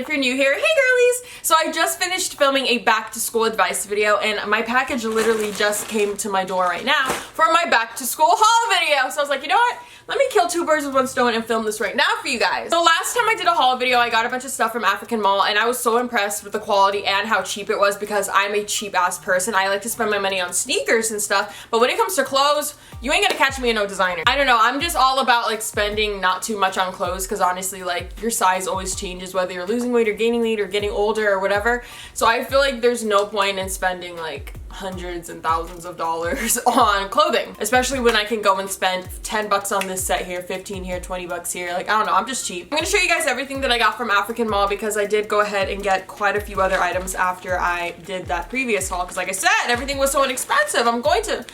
if you're new here, hey girlies! So I just finished filming a back to school advice video and my package literally just came to my door right now for my back to school haul video. So I was like, you know what? Let me kill two birds with one stone and film this right now for you guys. So last time I did a haul video, I got a bunch of stuff from African Mall and I was so impressed with the quality and how cheap it was because I'm a cheap ass person. I like to spend my money on sneakers and stuff, but when it comes to clothes, you ain't gonna catch me in no designer. I don't know, I'm just all about like spending not too much on clothes because honestly like your size always changes whether you're losing weight or gaining weight or getting older or whatever. So I feel like there's no point in spending like hundreds and thousands of dollars on clothing, especially when I can go and spend 10 bucks on this set here, 15 here, 20 bucks here. Like, I don't know, I'm just cheap. I'm gonna show you guys everything that I got from African Mall because I did go ahead and get quite a few other items after I did that previous haul because like I said, everything was so inexpensive. I'm gonna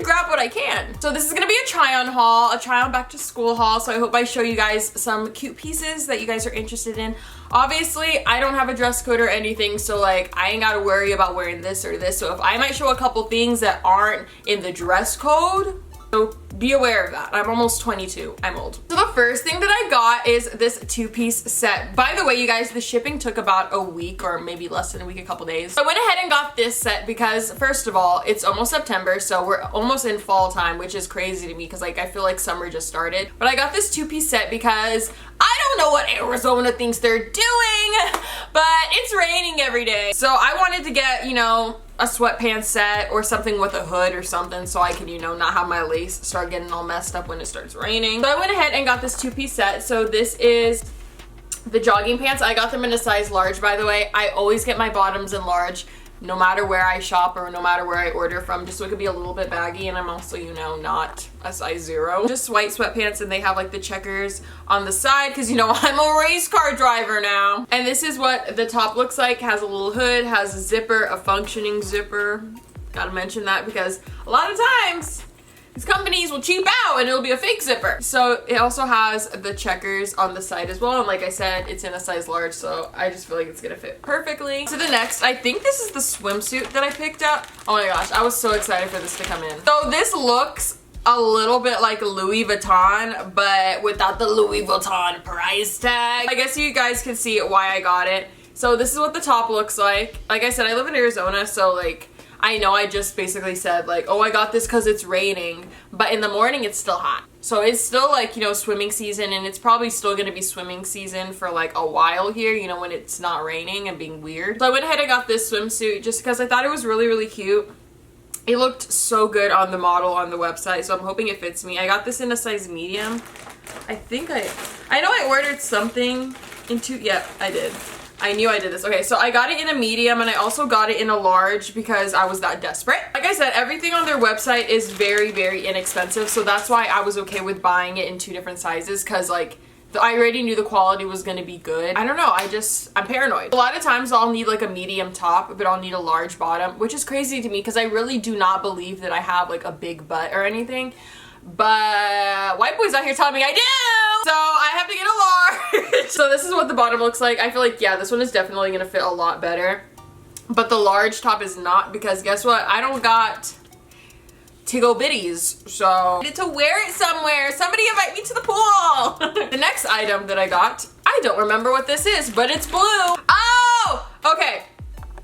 grab what I can. So this is gonna be a try on haul, a try on back to school haul. So I hope I show you guys some cute pieces that you guys are interested in. Obviously, I don't have a dress code or anything, so like I ain't gotta worry about wearing this or this. So if I might show a couple things that aren't in the dress code, so be aware of that. I'm almost 22. I'm old. So the first thing that I got is this two-piece set. By the way, you guys, the shipping took about a week or maybe less than a week, a couple days. So I went ahead and got this set because first of all, it's almost September, so we're almost in fall time, which is crazy to me because like I feel like summer just started. But I got this two-piece set because I don't know what Arizona thinks they're doing, but it's raining every day. So I wanted to get, you know, a sweatpants set or something with a hood or something so I can, you know, not have my lace start getting all messed up when it starts raining. So I went ahead and got this two-piece set. So this is the jogging pants. I got them in a size large, by the way. I always get my bottoms in large no matter where I shop or no matter where I order from, just so it could be a little bit baggy, and I'm also, you know, not a size 0. Just white sweatpants, and they have like the checkers on the side because, you know, I'm a race car driver now. And this is what the top looks like. Has a little hood, has a zipper, a functioning zipper. Gotta mention that because a lot of times these companies will cheap out and it'll be a fake zipper. So it also has the checkers on the side as well. And like I said, it's in a size large, so I just feel like it's gonna fit perfectly. So the next, I think this is the swimsuit that I picked up. Oh my gosh, I was so excited for this to come in. So this looks a little bit like Louis Vuitton, but without the Louis Vuitton price tag. I guess you guys can see why I got it. So this is what the top looks like. Like I said, I live in Arizona, so like, I know I just basically said like, oh, I got this because it's raining, but in the morning it's still hot. So it's still like, you know, swimming season, and it's probably still going to be swimming season for like a while here, you know, when it's not raining and being weird. So I went ahead and got this swimsuit just because I thought it was really, really cute. It looked so good on the model on the website, so I'm hoping it fits me. I got this in a size medium. I think I know I ordered something into, yeah, I did. I knew I did this. Okay, so I got it in a medium and I also got it in a large because I was that desperate. Like I said, everything on their website is very, very inexpensive, so that's why I was okay with buying it in 2 different sizes because like I already knew the quality was gonna be good. I don't know, I'm paranoid. A lot of times I'll need like a medium top, but I'll need a large bottom, which is crazy to me because I really do not believe that I have like a big butt or anything. But white boys out here telling me I do, so I have to get a large. So this is what the bottom looks like. I feel like, yeah, this one is definitely gonna fit a lot better, but the large top is not because guess what? I don't got tiggle bitties, so I need to wear it somewhere. Somebody invite me to the pool. The next item that I got, I don't remember what this is, but it's blue. Oh, okay,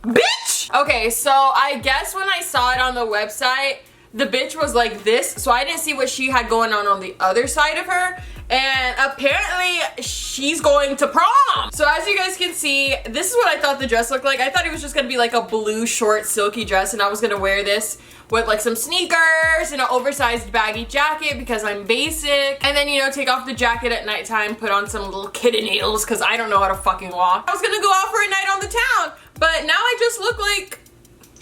bitch. Okay, so I guess when I saw it on the website, the bitch was like this, so I didn't see what she had going on the other side of her, and apparently she's going to prom. So as you guys can see, this is what I thought the dress looked like. I thought it was just gonna be like a blue short silky dress, and I was gonna wear this with like some sneakers and an oversized baggy jacket because I'm basic, and then, you know, take off the jacket at nighttime, put on some little kitten heels because I don't know how to fucking walk. I was gonna go out for a night on the town, but now I just look like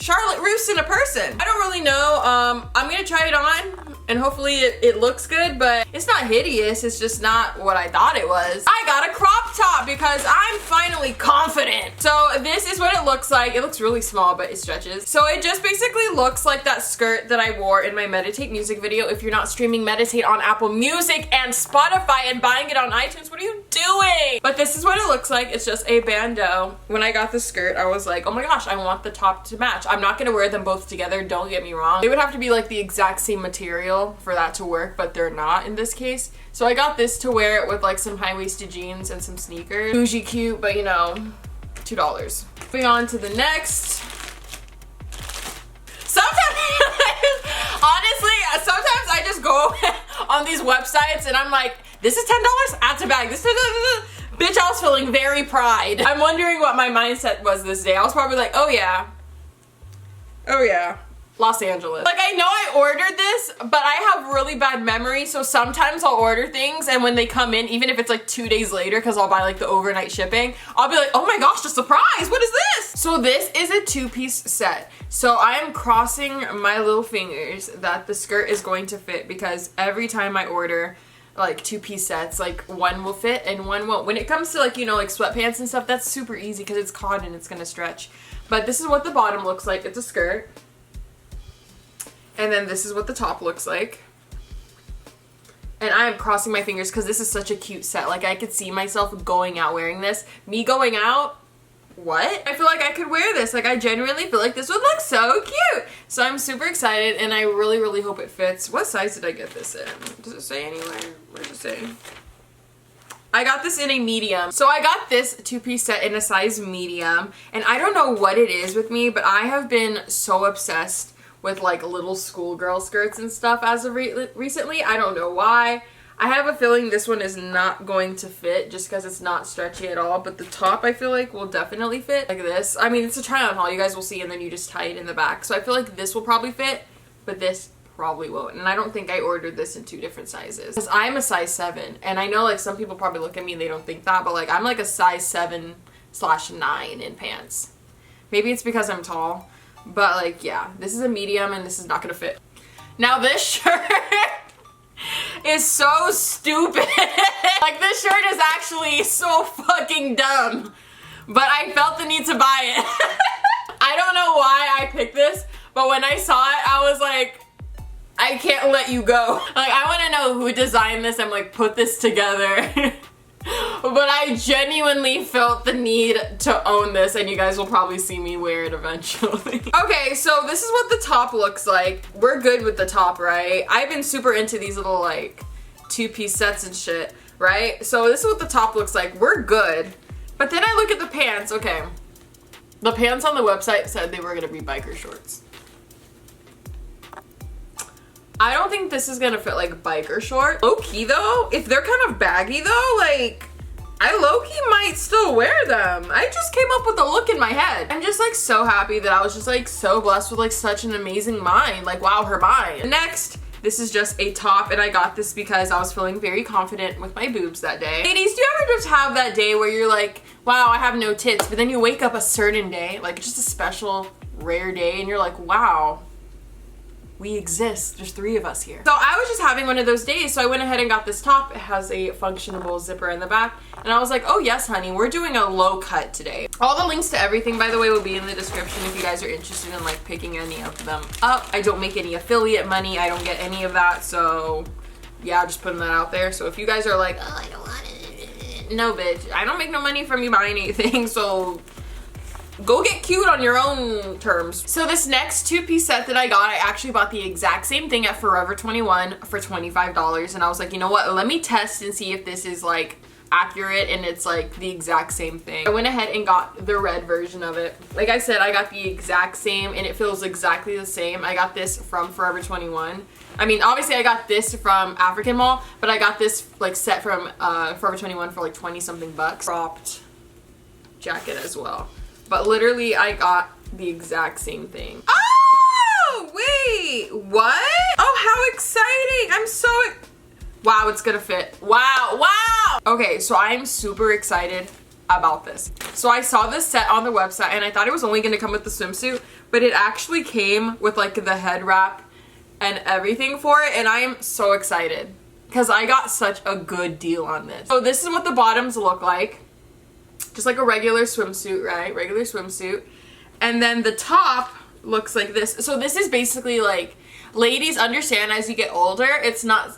Charlotte Roos in a person. I don't really know. I'm gonna try it on and hopefully it looks good, but it's not hideous. It's just not what I thought it was. I got a crop top because I'm finally confident. So this is what it looks like. It looks really small, but it stretches. So it just basically looks like that skirt that I wore in my Meditate music video. If you're not streaming Meditate on Apple Music and Spotify and buying it on iTunes, what are you doing? But this is what it looks like. It's just a bandeau. When I got the skirt, I was like, oh my gosh, I want the top to match. I'm not gonna wear them both together, don't get me wrong. They would have to be like the exact same material for that to work, but they're not in this case. So I got this to wear it with like some high-waisted jeans and some sneakers. Bougie cute, but you know, $2. Moving on to the next. Sometimes I just go on these websites and I'm like, this is $10, add to bag. This is bitch, I was feeling very pride. I'm wondering what my mindset was this day. I was probably like, oh yeah, Los Angeles. Like, I know I ordered this, but I have really bad memory, so sometimes I'll order things and when they come in, even if it's like 2 days later, because I'll buy like the overnight shipping, I'll be like, oh my gosh, a surprise, what is this? So this is a 2-piece set. So I am crossing my little fingers that the skirt is going to fit, because every time I order like 2-piece sets, like one will fit and one won't. When it comes to like, you know, like sweatpants and stuff, that's super easy because it's cotton, it's gonna stretch. But this is what the bottom looks like. It's a skirt. And then this is what the top looks like. And I am crossing my fingers because this is such a cute set. Like, I could see myself going out wearing this. Me going out, what? I feel like I could wear this. Like, I genuinely feel like this would look so cute. So I'm super excited and I really, really hope it fits. What size did I get this in? Does it say anywhere? Where does it say? I got this in a medium. So I got this 2-piece set in a size medium. And I don't know what it is with me, but I have been so obsessed with like little schoolgirl skirts and stuff as of recently. I don't know why. I have a feeling this one is not going to fit just because it's not stretchy at all, but the top I feel like will definitely fit like this. I mean, it's a try on haul, you guys will see, and then you just tie it in the back. So I feel like this will probably fit, but this probably won't. And I don't think I ordered this in 2 different sizes because I'm a size 7, and I know like some people probably look at me and they don't think that, but like I'm like a size 7/9 in pants. Maybe it's because I'm tall. But like, yeah, this is a medium and this is not gonna fit. Now this shirt is so stupid. Like, this shirt is actually so fucking dumb. But I felt the need to buy it. I don't know why I picked this, but when I saw it, I was like, I can't let you go. Like, I wanna know who designed this and like put this together. But I genuinely felt the need to own this, and you guys will probably see me wear it eventually. Okay, so this is what the top looks like. We're good with the top, right? I've been super into these little like 2-piece sets and shit, right? So this is what the top looks like. We're good. But then I look at the pants. Okay, the pants on the website said they were gonna be biker shorts. I don't think this is gonna fit like biker short. Low-key though, if they're kind of baggy though, like, I low-key might still wear them. I just came up with a look in my head. I'm just like so happy that I was just like so blessed with like such an amazing mind. Like, wow, her mind. Next, this is just a top, and I got this because I was feeling very confident with my boobs that day. Ladies, do you ever just have that day where you're like, wow, I have no tits, but then you wake up a certain day, like just a special rare day, and you're like, wow, we exist. There's 3 of us here. So I was just having one of those days, so I went ahead and got this top. It has a functionable zipper in the back, and I was like, oh yes, honey, we're doing a low cut today. All the links to everything, by the way, will be in the description if you guys are interested in like picking any of them up. I don't make any affiliate money. I don't get any of that, so yeah, just putting that out there. So if you guys are like, oh, I don't want it, no bitch, I don't make no money from you buying anything, so go get cute on your own terms. So this next 2-piece set that I got, I actually bought the exact same thing at Forever 21 for $25, and I was like, you know what, let me test and see if this is like accurate and it's like the exact same thing. I went ahead and got the red version of it. Like I said, I got the exact same and it feels exactly the same. I got this from Forever 21. I mean, obviously I got this from African Mall, but I got this like set from Forever 21 for like 20 something bucks. Cropped jacket as well. But literally, I got the exact same thing. Oh, wait, what? Oh, how exciting. I'm so, wow, it's gonna fit. Wow, wow. Okay, so I'm super excited about this. So I saw this set on the website and I thought it was only gonna come with the swimsuit, but it actually came with like the head wrap and everything for it, and I am so excited because I got such a good deal on this. So this is what the bottoms look like. Just like a regular swimsuit, right? Regular swimsuit. And then the top looks like this. So this is basically like, ladies, understand as you get older, it's not,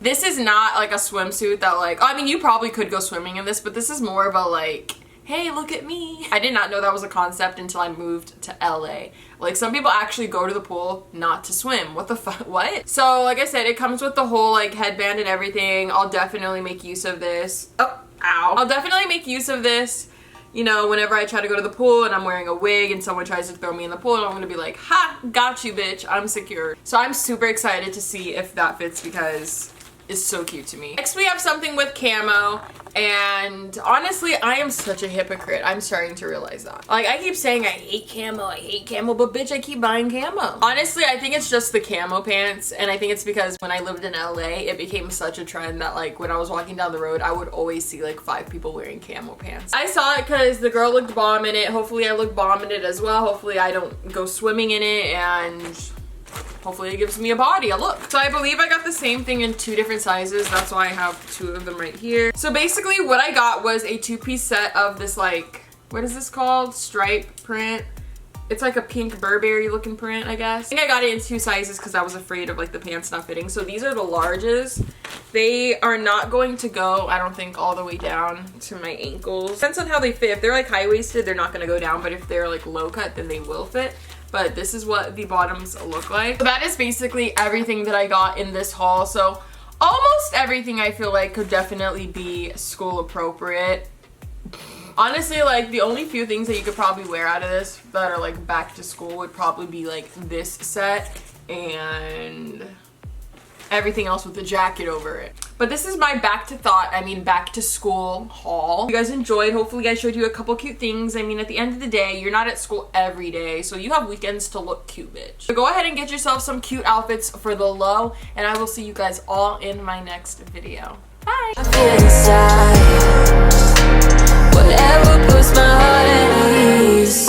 this is not like a swimsuit that like, I mean, you probably could go swimming in this, but this is more of a like, hey, look at me. I did not know that was a concept until I moved to LA. Like, some people actually go to the pool not to swim. What the fuck? What? So, like I said, it comes with the whole, like, headband and everything. I'll definitely make use of this. Oh, ow. I'll definitely make use of this, you know, whenever I try to go to the pool and I'm wearing a wig and someone tries to throw me in the pool, I'm gonna be like, ha, got you, bitch. I'm secure. So I'm super excited to see if that fits because it's so cute to me. Next, we have something with camo. And honestly, I am such a hypocrite. I'm starting to realize that. Like, I keep saying I hate camo, but bitch, I keep buying camo. Honestly, I think it's just the camo pants, and I think it's because when I lived in LA, it became such a trend that, like, when I was walking down the road, I would always see like 5 people wearing camo pants. I saw it because the girl looked bomb in it. Hopefully I look bomb in it as well. Hopefully I don't go swimming in it, and hopefully it gives me a body, a look. So I believe I got the same thing in 2 different sizes. That's why I have 2 of them right here. So basically what I got was a 2-piece set of this, like, what is this called? Stripe print. It's like a pink Burberry looking print, I guess. I think I got it in 2 sizes because I was afraid of like the pants not fitting. So these are the larges. They are not going to go, I don't think, all the way down to my ankles. Depends on how they fit. If they're like high-waisted, they're not gonna go down, but if they're like low cut, then they will fit. But this is what the bottoms look like. So that is basically everything that I got in this haul. So almost everything I feel like could definitely be school appropriate. Honestly, like, the only few things that you could probably wear out of this that are like back to school would probably be like this set and everything else with the jacket over it. But this is my back to school haul. If you guys enjoyed, hopefully I showed you a couple cute things. I mean, at the end of the day, you're not at school every day, so you have weekends to look cute, bitch. So go ahead and get yourself some cute outfits for the low, and I will see you guys all in my next video. Bye! I feel inside, whatever puts my heart at ease.